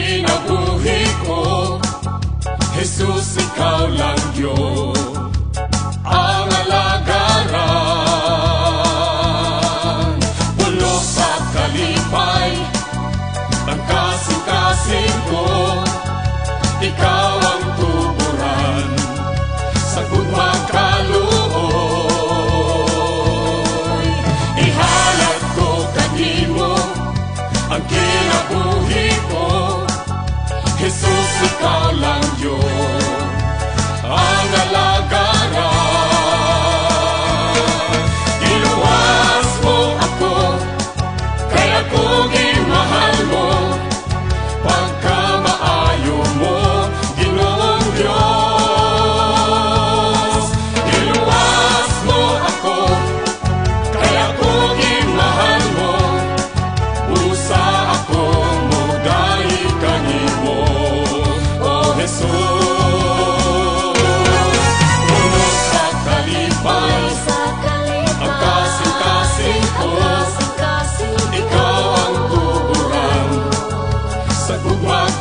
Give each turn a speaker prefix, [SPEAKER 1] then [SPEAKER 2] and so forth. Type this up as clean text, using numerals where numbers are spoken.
[SPEAKER 1] kinabuhi ko, Jesus, ikaw lang Diyos ang alagaran. Pulo sa kalipay, ang kasing-kasing ko, ikaw ang tuburan sa gugmang kaluoy. Ihalad ko kanimo ang kinabuhi ko, Jesus, ikaw lang Diyos ang alagaran. Iluwas mo ako, kaya kong imahal mo, pagkamaayo mo, Ginoong Diyos. Iluwas mo ako, kaya kong imahal mo, usa ako mo dahil kanimo, O Jesus. Puno sa kalipay, ang kasing-kasing ko, ikaw ang tuburan sa gugmang